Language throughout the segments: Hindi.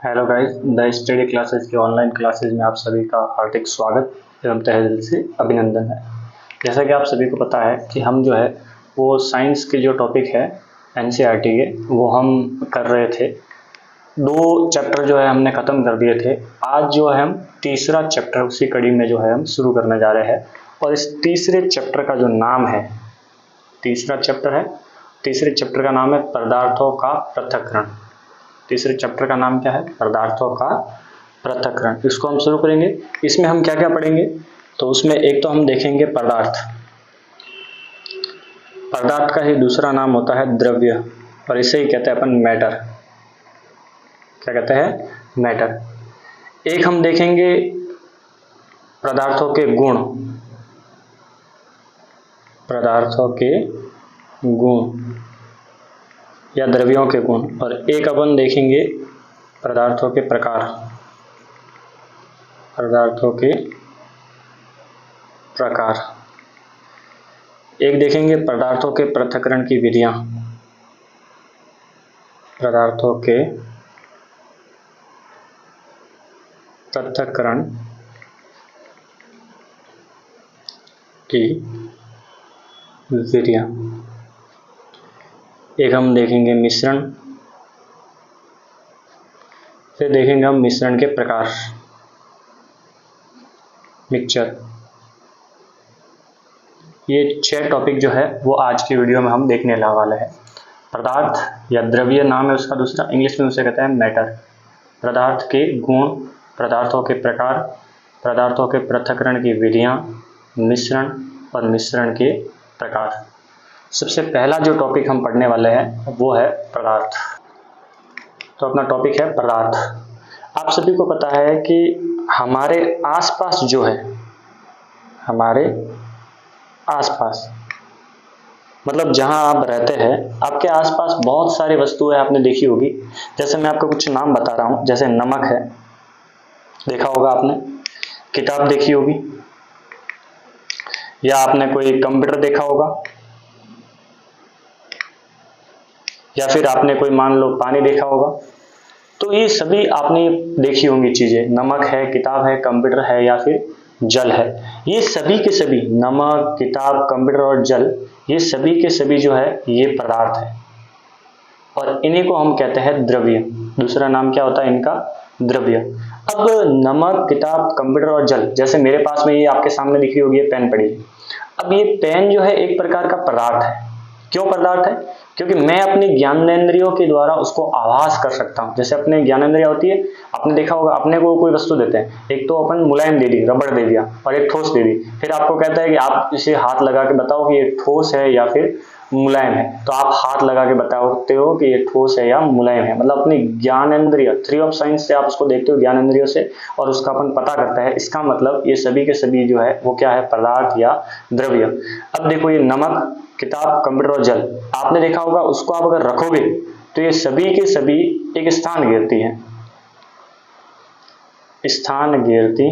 Hello guys, the study classes के ऑनलाइन क्लासेस में आप सभी का हार्दिक स्वागत एवं तहे दिल से अभिनंदन है। जैसा कि आप सभी को पता है कि हम जो है वो साइंस के जो टॉपिक है एनसीईआरटी के वो हम कर रहे थे। 2 चैप्टर जो है हमने ख़त्म कर दिए थे। आज जो है हम तीसरा चैप्टर उसी कड़ी में जो है हम शुरू करने जा रहे हैं और इस तीसरे चैप्टर का जो नाम है, तीसरा चैप्टर है, तीसरे चैप्टर का नाम है पदार्थों का पृथक्करण। तीसरे चैप्टर का नाम क्या है? पदार्थों का पृथक्करण। इसको हम शुरू करेंगे। इसमें हम क्या क्या पढ़ेंगे? तो उसमें एक तो हम देखेंगे पदार्थ। पदार्थ का ही दूसरा नाम होता है द्रव्य और इसे ही कहते हैं अपन मैटर। क्या कहते हैं? मैटर। एक हम देखेंगे पदार्थों के गुण, पदार्थों के गुण या द्रव्यों के गुण, और एक अपन देखेंगे पदार्थों के प्रकार, पदार्थों के प्रकार। एक देखेंगे पदार्थों के पृथक्करण की विधियां, पदार्थों के पृथक्करण की विधियां। एक हम देखेंगे मिश्रण, फिर देखेंगे हम मिश्रण के प्रकार, मिक्सचर। ये 6 टॉपिक जो है वो आज की वीडियो में हम देखने वाले हैं। पदार्थ या द्रव्य नाम है उसका दूसरा, इंग्लिश में उसे कहते हैं मैटर। पदार्थ के गुण, पदार्थों के प्रकार, पदार्थों के पृथक्करण की विधियां, मिश्रण और मिश्रण के प्रकार। सबसे पहला जो टॉपिक हम पढ़ने वाले हैं वो है पदार्थ। तो अपना टॉपिक है पदार्थ। आप सभी को पता है कि हमारे आसपास जो है, हमारे आसपास मतलब जहां आप रहते हैं, आपके आसपास बहुत सारी वस्तुएं आपने देखी होगी। जैसे मैं आपको कुछ नाम बता रहा हूं, जैसे नमक है, देखा होगा आपने। किताब देखी होगी, या आपने कोई कंप्यूटर देखा होगा, या फिर आपने कोई मान लो पानी देखा होगा। तो ये सभी आपने देखी होंगी चीजें। नमक है, किताब है, कंप्यूटर है या फिर जल है। ये सभी के सभी, नमक, किताब, कंप्यूटर और जल, ये सभी के सभी जो है ये पदार्थ है और इन्हीं को हम कहते हैं द्रव्य। दूसरा नाम क्या होता है इनका? द्रव्य। अब नमक, किताब, कंप्यूटर और जल, जैसे मेरे पास में ये आपके सामने दिख रही होगी ये पेन पड़ी है। अब ये पेन जो है एक प्रकार का पदार्थ है। क्यों पदार्थ है? क्योंकि मैं अपनी ज्ञानेंद्रियों के द्वारा उसको आभास कर सकता हूं। जैसे अपने ज्ञानेंद्रिय होती है, आपने देखा होगा, अपने को कोई वस्तु देते हैं, एक तो अपन मुलायम दे दी, रबड़ दे दिया, और एक ठोस दे दी। फिर आपको कहता है कि आप इसे हाथ लगा के बताओ कि ये ठोस है या फिर मुलायम है। तो आप हाथ लगा के बताते हो कि ये ठोस है या मुलायम है। मतलब अपनी ज्ञानेंद्रिय, थ्री ऑफ साइंस से आप उसको देखते हो, ज्ञानेंद्रियों से, और उसका अपन पता करता है। इसका मतलब ये सभी के सभी जो है वो क्या है? पदार्थ या द्रव्य। अब देखो ये नमक, किताब, कंप्यूटर और जल, आपने देखा होगा, उसको आप अगर रखोगे तो ये सभी के सभी एक स्थान घेरती है, स्थान घेरती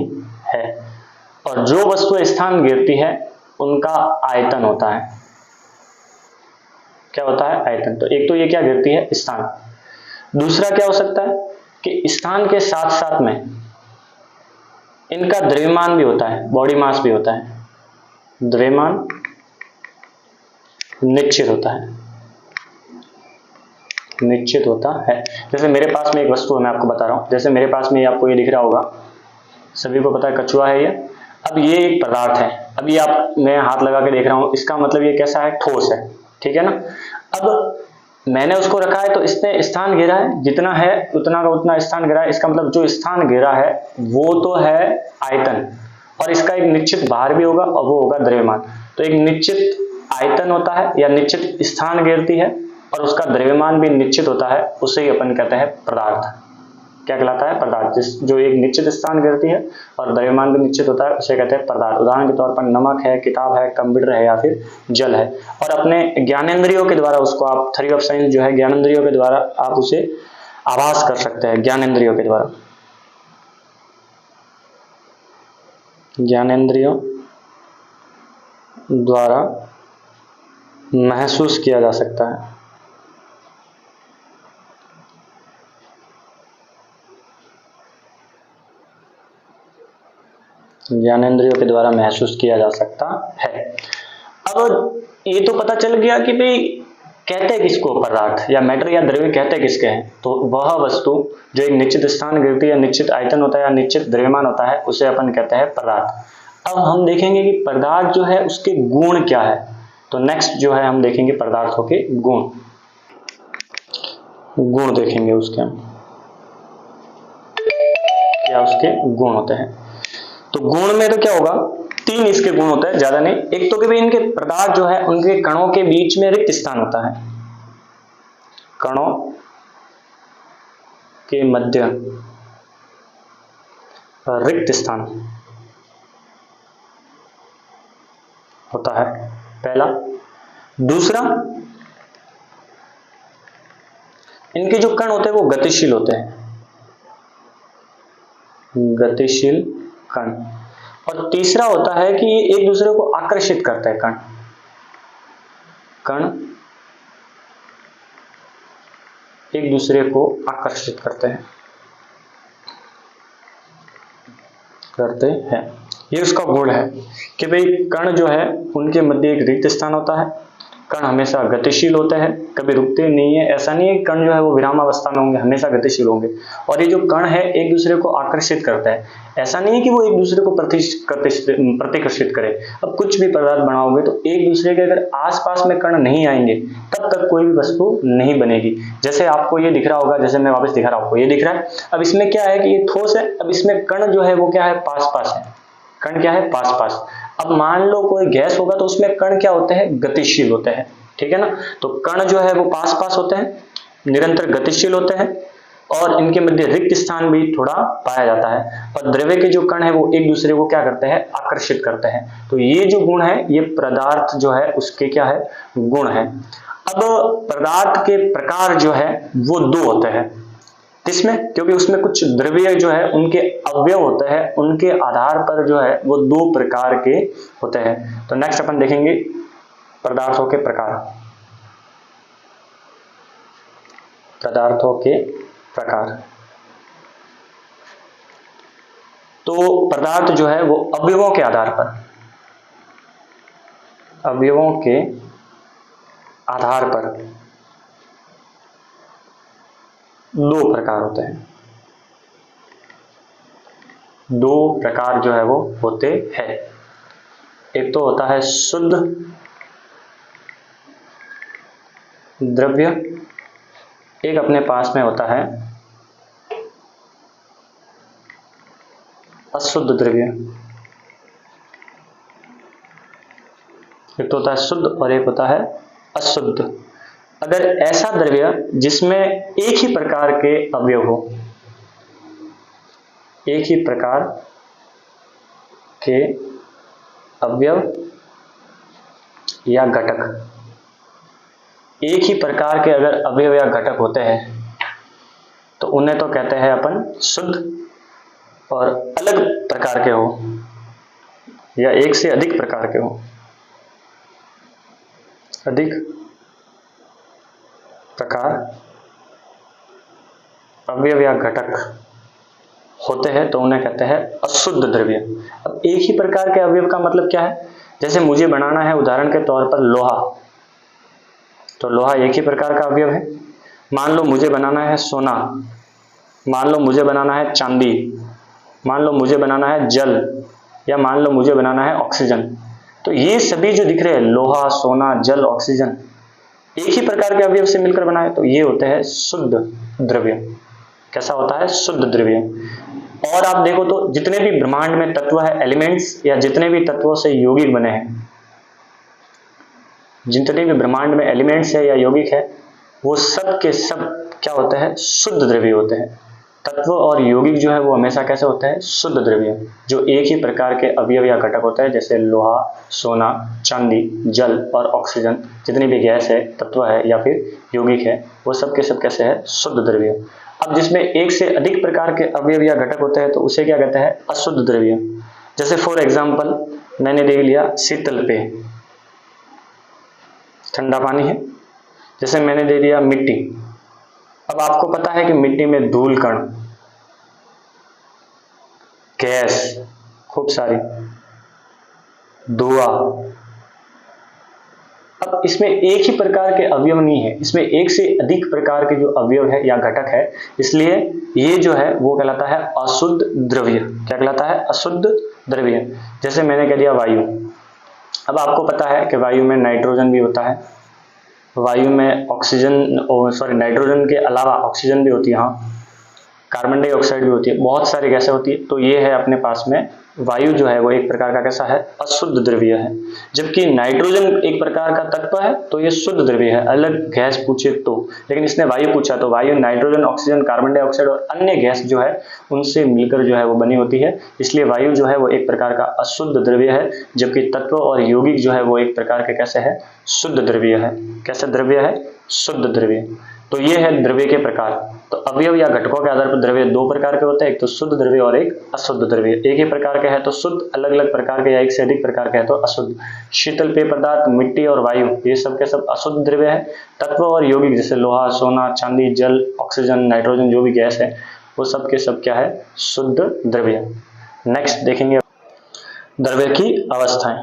है। और जो वस्तु स्थान घेरती है उनका आयतन होता है। क्या होता है? आयतन। तो एक तो ये क्या घेरती है? स्थान। दूसरा क्या हो सकता है कि स्थान के साथ साथ में इनका द्रव्यमान भी होता है, बॉडी मास भी होता है। द्रव्यमान निश्चित होता है, निश्चित होता है। जैसे मेरे पास में एक वस्तु है, मैं आपको बता रहा हूं। जैसे मेरे पास में आपको ये दिख रहा होगा, सभी को पता है कछुआ है ये। अब ये एक पदार्थ है। अब ये आप, मैं हाथ लगा के देख रहा हूं, इसका मतलब ये कैसा है? ठोस है। ठीक है ना? अब मैंने उसको रखा है तो इसने स्थान घेरा है, जितना है उतना का उतना स्थान घेरा है। इसका मतलब जो स्थान घेरा है वो तो है आयतन, और इसका एक निश्चित भार भी होगा और वो होगा द्रव्यमान। तो एक निश्चित आयतन होता है या निश्चित स्थान घेरती है, और उसका द्रव्यमान भी निश्चित होता है, उसे ही अपन कहते हैं पदार्थ। क्या कहलाता है? पदार्थ। जो एक निश्चित स्थान घेरती है और द्रव्यमान भी निश्चित होता है, उसे कहते हैं पदार्थ। उदाहरण के तौर पर नमक है, किताब है, कंप्यूटर है या फिर जल है। और अपने ज्ञानेंद्रियों के द्वारा उसको आप, थ्री ऑफ साइंस जो है, ज्ञानेंद्रियों के द्वारा आप उसे आभास कर सकते हैं। ज्ञानेंद्रियों के द्वारा, ज्ञानेंद्रियों द्वारा महसूस किया जा सकता है। ज्ञानेंद्रियों के द्वारा महसूस किया जा सकता है। अब ये तो पता चल गया कि भाई कहते किसको पदार्थ या मैटर या द्रव्य कहते किसके हैं, तो वह वस्तु जो एक निश्चित स्थान गिरती है, निश्चित आयतन होता है या निश्चित द्रव्यमान होता है, उसे अपन कहते हैं पदार्थ। अब हम देखेंगे कि पदार्थ जो है उसके गुण क्या है। तो नेक्स्ट जो है हम देखेंगे पदार्थों के गुण देखेंगे उसके हम क्या उसके गुण होते हैं। तो गुण में तो क्या होगा, 3 इसके गुण होते हैं, ज्यादा नहीं। एक तो कि भाई इनके पदार्थ जो है उनके कणों के बीच में रिक्त स्थान होता है, कणों के मध्य रिक्त स्थान होता है, पहला। दूसरा, इनके जो कण होते हैं वो गतिशील होते हैं, गतिशील कण। और तीसरा होता है कि ये एक दूसरे को आकर्षित करते हैं, कण एक दूसरे को आकर्षित करते हैं। ये उसका गुण है कि भाई कण जो है उनके मध्य एक रिक्त स्थान होता है, कण हमेशा गतिशील होते हैं, कभी रुकते नहीं है। ऐसा नहीं है कि कण जो है वो विरामावस्था में होंगे, हमेशा गतिशील होंगे। और ये जो कण है एक दूसरे को आकर्षित करता है, ऐसा नहीं है कि वो एक दूसरे को प्रतिकर्षित करे। अब कुछ भी पदार्थ बनाओगे तो एक दूसरे के अगर आसपास में कण नहीं आएंगे तब तक कोई भी वस्तु नहीं बनेगी। जैसे आपको ये दिख रहा होगा, जैसे मैं वापस दिखा रहा हूं आपको, ये दिख रहा है। अब इसमें क्या है कि ये ठोस है, अब इसमें कण जो है वो क्या है, पास पास है। कण क्या है, पास पास। अब मान लो कोई गैस होगा तो उसमें कण क्या होते हैं, गतिशील होते हैं, ठीक है ना। तो कण जो है वो पास पास होते हैं, निरंतर गतिशील होते हैं, और इनके मध्य रिक्त स्थान भी थोड़ा पाया जाता है। और द्रव्य के जो कण है वो एक दूसरे को क्या करते हैं, आकर्षित करते हैं। तो ये जो गुण है, ये पदार्थ जो है उसके क्या है, गुण है। अब पदार्थ के प्रकार जो है वो 2 होते हैं। किसमें, क्योंकि उसमें कुछ द्रव्य जो है उनके अवयव होते हैं, उनके आधार पर जो है वो 2 प्रकार के होते हैं। तो नेक्स्ट अपन देखेंगे पदार्थों के प्रकार। तो पदार्थ जो है वो अवयवों के आधार पर 2 प्रकार होते हैं। 2 प्रकार जो है वो होते हैं। एक तो होता है शुद्ध द्रव्य, एक अपने पास में होता है अशुद्ध द्रव्य। एक तो होता है शुद्ध और एक होता है अशुद्ध। अगर ऐसा द्रव्य जिसमें एक ही प्रकार के अवयव हो, एक ही प्रकार के अवयव या घटक, एक ही प्रकार के अगर अवयव या घटक होते हैं तो उन्हें तो कहते हैं अपन शुद्ध। और अलग प्रकार के हो या एक से अधिक प्रकार के हो, अधिक प्रकार अवयव या घटक होते हैं तो उन्हें कहते हैं अशुद्ध द्रव्य। अब एक ही प्रकार के अवयव का मतलब क्या है, जैसे मुझे बनाना है उदाहरण के तौर पर लोहा, तो लोहा एक ही प्रकार का अवयव है। मान लो मुझे बनाना है सोना, मान लो मुझे बनाना है चांदी, मान लो मुझे बनाना है जल, या मान लो मुझे बनाना है ऑक्सीजन। तो ये सभी जो दिख रहे हैं, लोहा, सोना, जल, ऑक्सीजन, एक ही प्रकार के अवयव से मिलकर बना है, तो ये होते हैं शुद्ध द्रव्य। कैसा होता है, शुद्ध द्रव्य। और आप देखो तो जितने भी ब्रह्मांड में तत्व है, एलिमेंट्स, या जितने भी तत्वों से यौगिक बने हैं, जितने भी ब्रह्मांड में एलिमेंट्स है या यौगिक है, वो सब के सब क्या होते हैं, शुद्ध द्रव्य होते हैं। तत्व और यौगिक जो है वो हमेशा कैसे होते हैं, शुद्ध द्रव्य, जो एक ही प्रकार के अवयव या घटक होते हैं, जैसे लोहा, सोना, चांदी, जल और ऑक्सीजन, जितनी भी गैस है, तत्व है या फिर यौगिक है, वो सब के सब कैसे है, शुद्ध द्रव्य। अब जिसमें एक से अधिक प्रकार के अवयव या घटक होते हैं तो उसे क्या कहते हैं, अशुद्ध द्रव्य। जैसे फॉर एग्जाम्पल मैंने दे लिया शीतल पेय, ठंडा पानी है। जैसे मैंने दे दिया मिट्टी। अब आपको पता है कि मिट्टी में धूल कण, गैस, खूब सारी, धुआं। अब इसमें एक ही प्रकार के अवयव नहीं है, इसमें एक से अधिक प्रकार के जो अवयव है या घटक है, इसलिए ये जो है वो कहलाता है अशुद्ध द्रव्य। क्या कहलाता है? अशुद्ध द्रव्य। जैसे मैंने कह दिया वायु। अब आपको पता है कि वायु में नाइट्रोजन भी होता है, वायु में ऑक्सीजन, नाइट्रोजन के अलावा ऑक्सीजन भी होती है, हाँ, कार्बन डाइऑक्साइड भी होती है, बहुत सारी गैसें होती है। तो ये है अपने पास में वायु जो है वो एक प्रकार का कैसा है? अशुद्ध द्रव्य है। जबकि नाइट्रोजन एक प्रकार का तत्व है, तो ये शुद्ध द्रव्य है। अलग गैस पूछे तो, लेकिन इसने वायु पूछा तो वायु नाइट्रोजन, ऑक्सीजन, कार्बन डाइऑक्साइड और अन्य गैस जो है उनसे मिलकर जो है वो बनी होती है, इसलिए वायु जो है वो एक प्रकार का अशुद्ध द्रव्य है। जबकि तत्व और यौगिक जो है वो एक प्रकार के कैसे है? शुद्ध द्रव्य है। कैसे द्रव्य है? शुद्ध द्रव्य। तो ये है द्रव्य के प्रकार। तो अवयव या घटकों के आधार पर द्रव्य दो प्रकार के होते हैं, एक तो शुद्ध द्रव्य और एक अशुद्ध द्रव्य। एक ही प्रकार के है तो शुद्ध, अलग अलग प्रकार के या एक से अधिक प्रकार के है तो अशुद्ध। शीतल पेय पदार्थ, मिट्टी और वायु, ये सब के सब अशुद्ध द्रव्य है। तत्व और यौगिक जैसे लोहा, सोना, चांदी, जल, ऑक्सीजन, नाइट्रोजन, जो भी गैस है वो सब के सब क्या है? शुद्ध द्रव्य। नेक्स्ट देखेंगे द्रव्य की अवस्थाएं।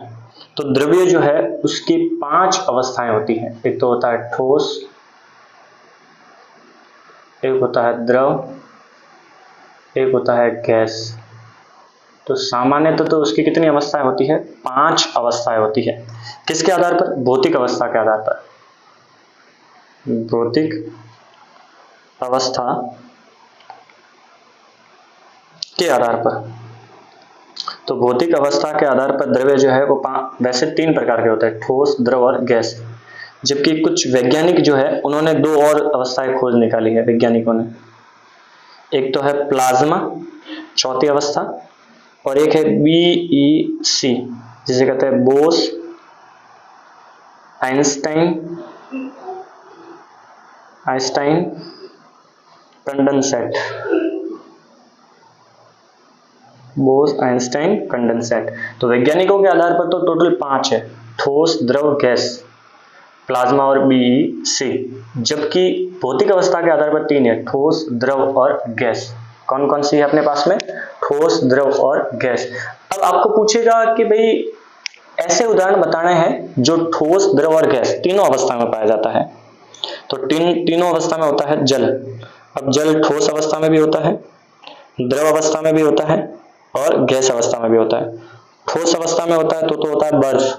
तो द्रव्य जो है उसकी 5 अवस्थाएं होती हैं। एक तो होता है ठोस, एक होता है द्रव, एक होता है गैस। तो सामान्यतः तो उसकी कितनी अवस्थाएं होती है? 5 अवस्थाएं होती है। किसके आधार पर? भौतिक अवस्था के आधार पर। भौतिक अवस्था के आधार पर। तो भौतिक अवस्था के आधार पर द्रव्य जो है वो वैसे 3 प्रकार के होते हैं, ठोस, द्रव और गैस। जबकि कुछ वैज्ञानिक जो है उन्होंने 2 और अवस्थाएं खोज निकाली है वैज्ञानिकों ने। एक तो है प्लाज्मा, चौथी अवस्था, और एक है BEC, जिसे कहते हैं Bose Einstein condensate. Bose Einstein condensate. तो वैज्ञानिकों के आधार पर तो टोटल 5 है, ठोस, द्रव, गैस, प्लाज्मा और BEC। जबकि भौतिक अवस्था के आधार पर 3 है, ठोस, द्रव और गैस। कौन कौन सी है अपने पास में? ठोस, द्रव और गैस। अब आपको पूछेगा कि भाई ऐसे उदाहरण बताने हैं जो ठोस, द्रव और गैस तीनों अवस्था में पाया जाता है। तो तीनों अवस्था में होता है जल। अब जल ठोस अवस्था में भी होता है, द्रव अवस्था में भी होता है और गैस अवस्था में भी होता है। ठोस अवस्था में होता है तो होता है बर्फ,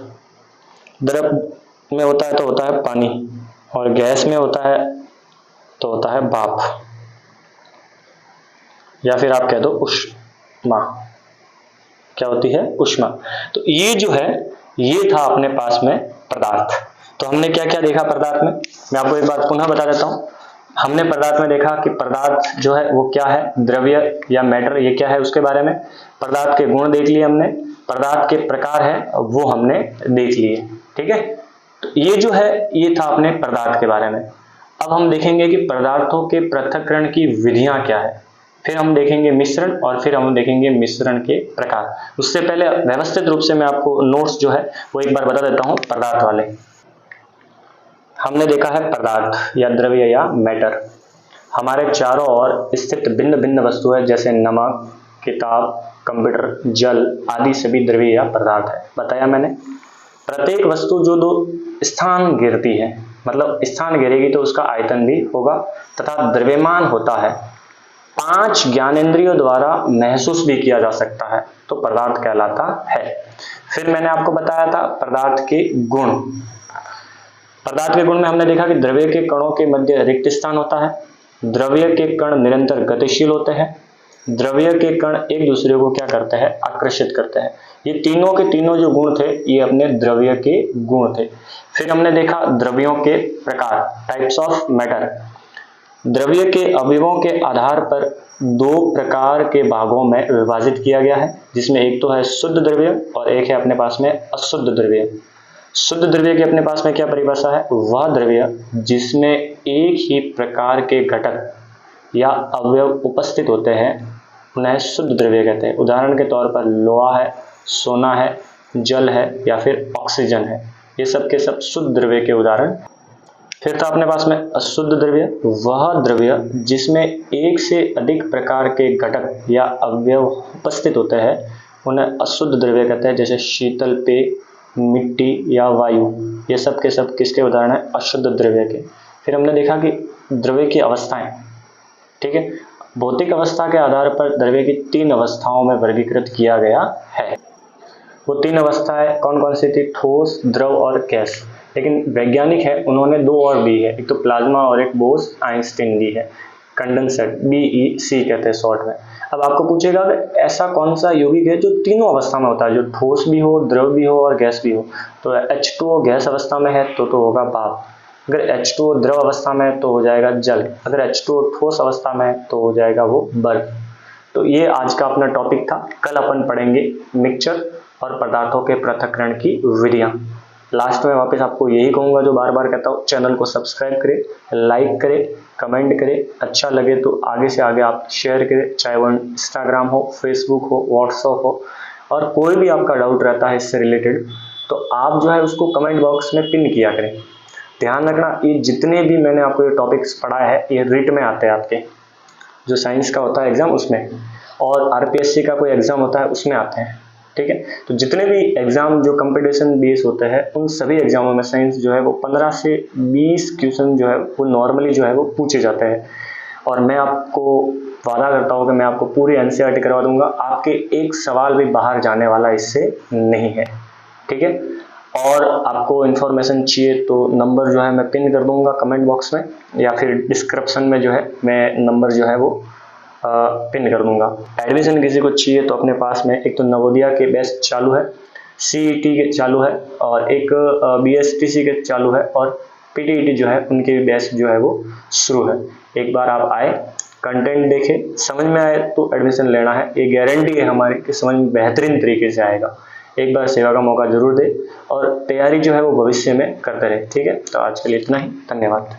द्रव में होता है तो होता है पानी, और गैस में होता है तो होता है भाप, या फिर आप कह दो ऊष्मा। क्या होती है? ऊष्मा। तो ये जो है ये था अपने पास में पदार्थ। तो हमने क्या क्या देखा पदार्थ में? मैं आपको एक बात पुनः बता देता हूं। हमने पदार्थ में देखा कि पदार्थ जो है वो क्या है? द्रव्य या मैटर, ये क्या है उसके बारे में। पदार्थ के गुण देख लिए हमने, पदार्थ के प्रकार है वो हमने देख लिए। ठीक है, तो ये जो है ये था अपने पदार्थ के बारे में। अब हम देखेंगे कि पदार्थों के पृथक्करण की विधियां क्या है, फिर हम देखेंगे मिश्रण, और फिर हम देखेंगे मिश्रण के प्रकार। उससे पहले व्यवस्थित रूप से मैं आपको नोट्स जो है वो एक बार बता देता हूं पदार्थ वाले। हमने देखा है पदार्थ या द्रव्य या मैटर हमारे चारों ओर स्थित भिन्न भिन्न वस्तुएं जैसे नमक, किताब, कंप्यूटर, जल आदि सभी द्रव्य या पदार्थ है। बताया मैंने। प्रत्येक वस्तु जो 2 स्थान घेरती है, मतलब स्थान घेरेगी तो उसका आयतन भी होगा तथा द्रव्यमान होता है, 5 ज्ञानेंद्रियों द्वारा महसूस भी किया जा सकता है, तो पदार्थ कहलाता है। फिर मैंने आपको बताया था पदार्थ के गुण। पदार्थ के गुण में हमने देखा कि द्रव्य के कणों के मध्य रिक्त स्थान होता है, द्रव्य के कण निरंतर गतिशील होते हैं, द्रव्य के कण एक दूसरे को क्या करते हैं? आकर्षित करते हैं। ये तीनों के तीनों जो गुण थे ये अपने द्रव्य के गुण थे। फिर हमने देखा द्रव्यों के प्रकार, टाइप्स ऑफ मैटर। द्रव्य के अवयवों के आधार पर 2 प्रकार के भागों में विभाजित किया गया है, जिसमें एक तो है शुद्ध द्रव्य और एक है अपने पास में अशुद्ध द्रव्य। शुद्ध द्रव्य की अपने पास में क्या परिभाषा है? वह द्रव्य जिसमें एक ही प्रकार के घटक या अवयव उपस्थित होते हैं उन्हें शुद्ध द्रव्य कहते हैं। उदाहरण के तौर पर लोहा है, सोना है, जल है या फिर ऑक्सीजन है, ये सब के सब शुद्ध द्रव्य के उदाहरण। फिर था अपने पास में अशुद्ध द्रव्य, वह द्रव्य जिसमें एक से अधिक प्रकार के घटक या अवयव उपस्थित होते हैं उन्हें अशुद्ध द्रव्य कहते हैं, जैसे शीतल पेय, मिट्टी या वायु, ये सब के सब किसके उदाहरण है? अशुद्ध द्रव्य के। फिर हमने देखा कि द्रव्य की अवस्थाएं, ठीक है, भौतिक अवस्था के आधार पर द्रव्य की 3 अवस्थाओं में वर्गीकृत किया गया है। वो 3 अवस्थाएं कौन कौन सी थी? ठोस, द्रव और गैस। लेकिन वैज्ञानिक है, उन्होंने 2 और दी है, एक तो प्लाज्मा और एक बोस आइंस्टीन दी है, कंडेंसर, BEC कहते हैं शॉर्ट में। अब आपको पूछेगा कि ऐसा कौन सा यौगिक है जो तीनों अवस्था में होता है, जो ठोस भी हो, द्रव भी हो और गैस भी हो? तो H2O गैस अवस्था में है तो होगा भाप, अगर H2O द्रव अवस्था में है तो हो जाएगा जल, अगर H2O ठोस अवस्था में है तो हो जाएगा वो बर्फ। तो ये आज का अपना टॉपिक था। कल अपन पढ़ेंगे मिक्सचर और पदार्थों के पृथक्करण की विधियां। लास्ट में वापस आपको यही कहूंगा जो बार बार कहता हूँ, चैनल को सब्सक्राइब करें, लाइक करें, कमेंट करें, अच्छा लगे तो आगे से आगे आप शेयर करें, चाहे वो इंस्टाग्राम हो, फेसबुक हो, व्हाट्सएप हो, और कोई भी आपका डाउट रहता है इससे रिलेटेड तो आप जो है उसको कमेंट बॉक्स में पिन किया करें। ध्यान रखना, ये जितने भी मैंने आपको ये टॉपिक्स पढ़ाए हैं ये रिट में आते हैं, आपके जो साइंस का होता है एग्जाम उसमें, और RPSC का कोई एग्जाम होता है उसमें आते हैं, ठीक है। तो जितने भी एग्जाम जो कंपटीशन बेस होते हैं उन सभी एग्जामों में साइंस जो है वो 15 से 20 क्वेश्चन जो है वो नॉर्मली जो है वो पूछे जाते हैं, और मैं आपको वादा करता हूँ कि मैं आपको पूरी NCERT करवा दूंगा, आपके एक सवाल भी बाहर जाने वाला इससे नहीं है, ठीक है। और आपको इन्फॉर्मेशन चाहिए तो नंबर जो है मैं पिन कर दूंगा कमेंट बॉक्स में, या फिर डिस्क्रिप्शन में जो है मैं नंबर जो है वो पिन कर दूंगा। एडमिशन किसी को चाहिए तो अपने पास में एक तो नवोदया के बैच चालू है, CET के चालू है, और एक BSTC के चालू है, और PTET जो है उनके बैच जो है वो शुरू है। एक बार आप आए, कंटेंट देखें, समझ में आए तो एडमिशन लेना है, ये गारंटी है हमारी कि समझ में बेहतरीन तरीके से आएगा। एक बार सेवा का मौका जरूर दे, और तैयारी जो है वो भविष्य में करते रहे, ठीक है। तो आज के लिए इतना ही, धन्यवाद।